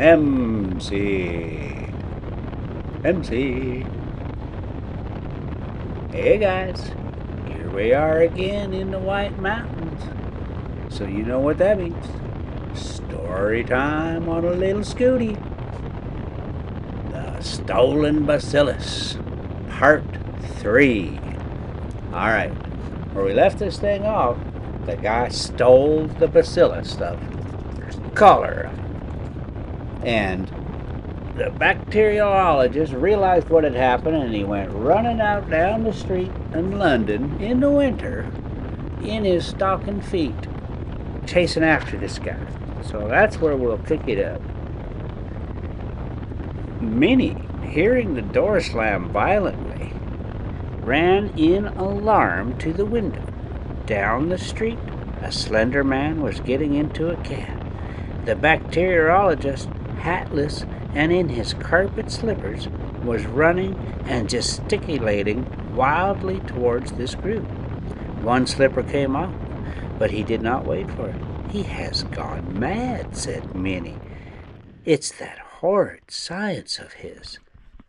MC. MC. Hey guys, here we are again in the White Mountains. So you know what that means. Story time on a little scooty. The Stolen Bacillus, Part 3. Alright, where we left this thing off, the guy stole the bacillus, the color. And the bacteriologist realized what had happened, and he went running out down the street in London in the winter in his stocking feet, chasing after this guy. So that's where we'll pick it up. Minnie, hearing the door slam violently, ran in alarm to the window. Down the street, a slender man was getting into a cab. The bacteriologist, hatless and in his carpet slippers, was running and gesticulating wildly towards this group. One slipper came off, but he did not wait for it. "He has gone mad," said Minnie. "It's that horrid science of his."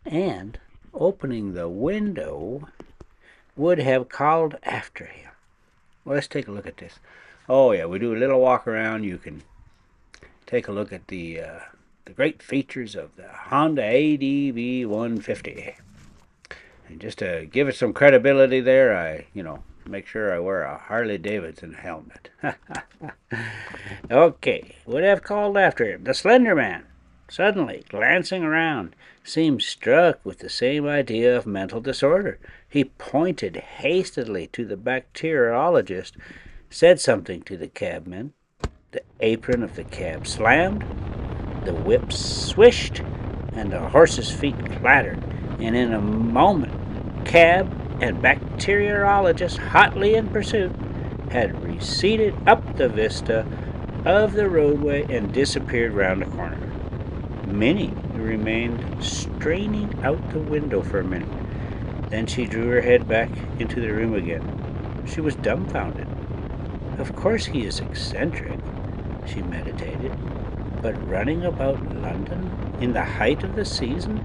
And, opening the window, would have called after him. Well, let's take a look at this. Oh yeah, we do a little walk around. You can take a look at the great features of the Honda ADV150. And just to give it some credibility there, I, make sure I wear a Harley Davidson helmet. Okay, would have called after him. The slender man, suddenly glancing around, seemed struck with the same idea of mental disorder. He pointed hastily to the bacteriologist, said something to the cabman. The apron of the cab slammed, the whip swished, and the horse's feet clattered, and in a moment, cab and bacteriologist, hotly in pursuit, had receded up the vista of the roadway and disappeared round a corner. Minnie remained straining out the window for a minute. Then she drew her head back into the room again. She was dumbfounded. Of course he is eccentric, she meditated, but running about London in the height of the season,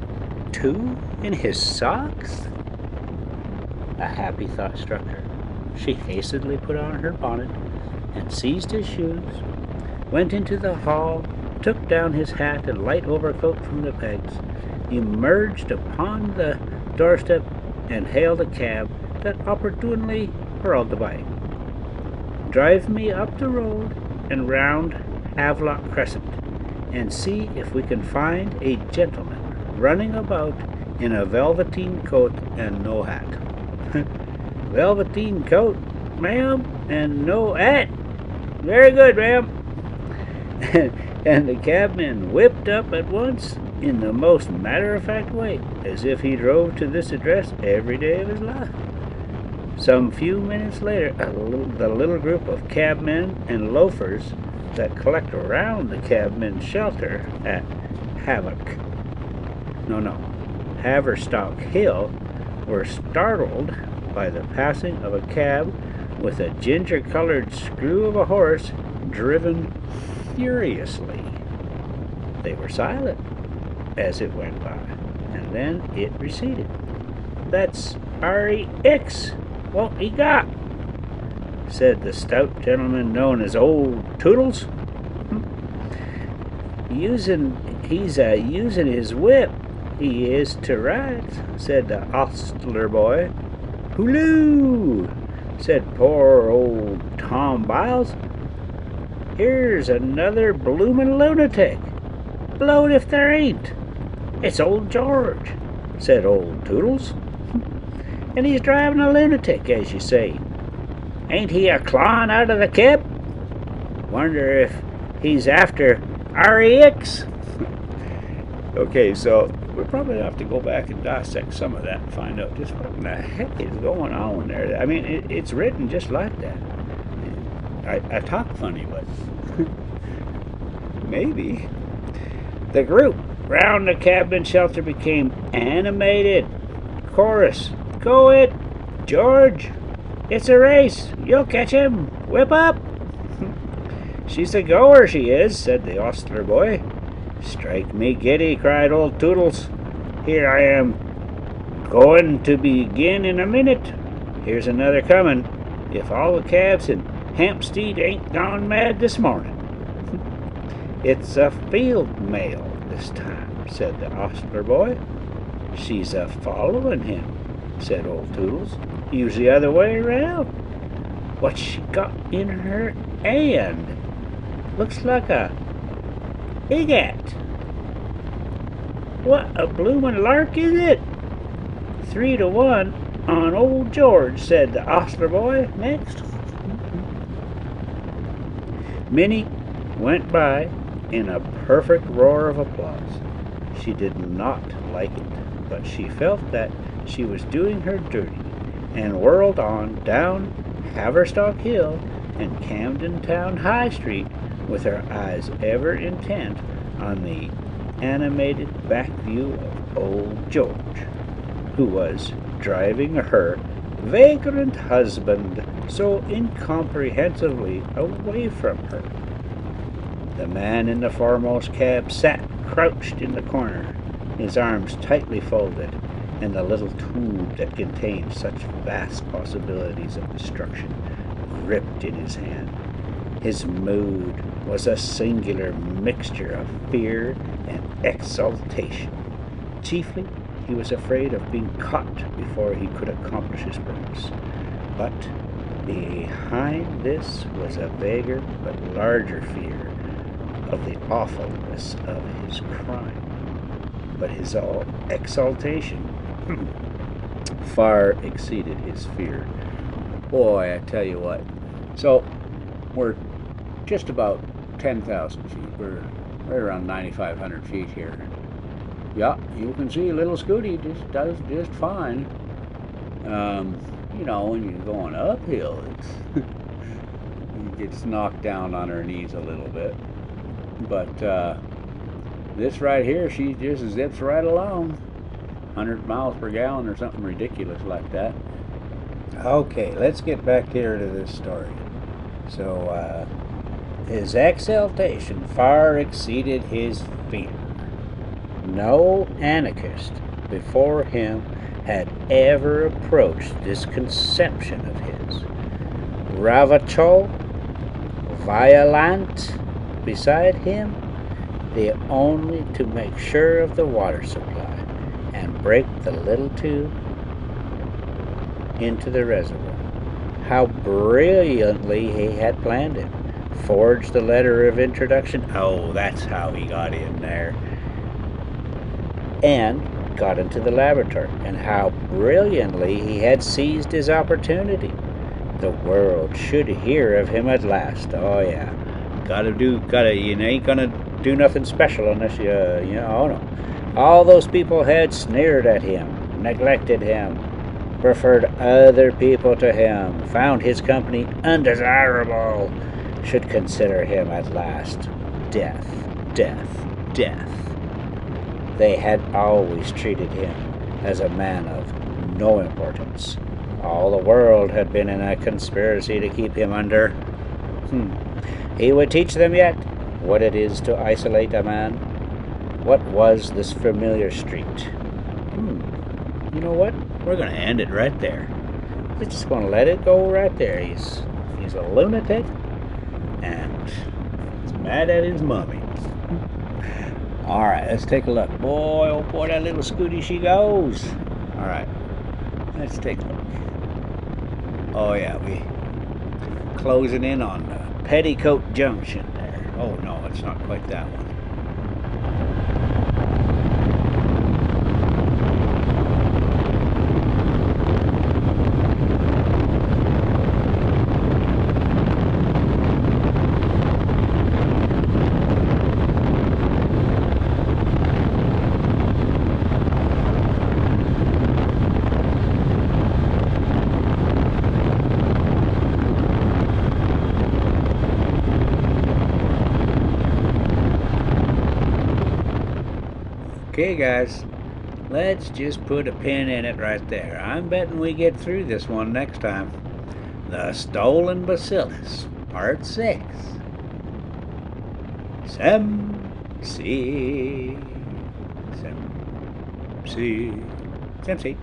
too, in his socks? A happy thought struck her. She hastily put on her bonnet and seized his shoes, went into the hall, took down his hat and light overcoat from the pegs, emerged upon the doorstep, and hailed a cab that opportunely whirled the bike. "Drive me up the road and round Havelock Crescent, and see if we can find a gentleman running about in a velveteen coat and no hat." "Velveteen coat, ma'am, and no hat? Very good, ma'am." And the cabman whipped up at once in the most matter-of-fact way, as if he drove to this address every day of his life. Some few minutes later, the little group of cabmen and loafers that collect around the cabmen's shelter at Haverstock Hill were startled by the passing of a cab with a ginger-colored screw of a horse driven furiously. They were silent as it went by, and then it receded. "That's REX. What he got?" said the stout gentleman known as Old Toodles. He's using his whip, he is to ride," said the ostler boy. "Hooloo!" said poor old Tom Biles. "Here's another bloomin' lunatic. Blowed if there ain't. It's old George," said Old Toodles. "And he's driving a lunatic, as you say. Ain't he a clawing out of the cab? Wonder if he's after REX." Okay, so we'll probably have to go back and dissect some of that and find out just what in the heck is going on there. I mean, it's written just like that. I talk funny, but maybe. The group round the cabin shelter became animated. Chorus: "Go it, George! It's a race! You'll catch him! Whip up!" "She's a goer, she is," said the ostler boy. "Strike me giddy," cried old Toodles. "Here I am going to begin in a minute. Here's another coming, if all the calves in Hampstead ain't gone mad this morning." "It's a field mail this time," said the ostler boy. "She's a-following him," said old Toodles. "Use the other way around. What's she got in her hand? Looks like a ingot. What a bloomin' lark is it?" 3-1 on old George," said the ostler boy next. Minnie went by in a perfect roar of applause. She did not like it, but she felt that she was doing her duty, and whirled on down Haverstock Hill and Camden Town High Street with her eyes ever intent on the animated back view of old George, who was driving her vagrant husband so incomprehensibly away from her. The man in the foremost cab sat crouched in the corner, his arms tightly folded, and the little tube that contained such vast possibilities of destruction gripped in his hand. His mood was a singular mixture of fear and exultation. Chiefly, he was afraid of being caught before he could accomplish his purpose. But behind this was a vaguer but larger fear of the awfulness of his crime. But his exultation far exceeded his fear. Boy, I tell you what. So, we're just about 10,000 feet. We're right around 9,500 feet here. Yeah, you can see little Scooty just does just fine. You know, when you're going uphill, it gets knocked down on her knees a little bit. But this right here, she just zips right along. 100 miles per gallon or something ridiculous like that. Okay, let's get back here to this story. So, his exultation far exceeded his fear. No anarchist before him had ever approached this conception of his. Ravacho, Violent, beside him, they only to make sure of the water supply and break the little tube into the reservoir. How brilliantly he had planned it. Forged the letter of introduction. Oh, that's how he got in there. And got into the laboratory. And how brilliantly he had seized his opportunity. The world should hear of him at last. Oh yeah. You ain't gonna do nothing special unless oh no. All those people had sneered at him, neglected him, preferred other people to him, found his company undesirable, should consider him at last death, death, death. They had always treated him as a man of no importance. All the world had been in a conspiracy to keep him under. He would teach them yet what it is to isolate a man. What was this familiar street? You know what? We're going to end it right there. We're just going to let it go right there. He's a lunatic, and he's mad at his mummy. All right, let's take a look. Boy, oh boy, that little Scooty, she goes. All right, let's take a look. Oh yeah, we closing in on Petticoat Junction there. Oh no, it's not quite that one. Okay guys, let's just put a pin in it right there. I'm betting we get through this one next time. The Stolen Bacillus, Part 6. Sem C. Sim. C. Sim C.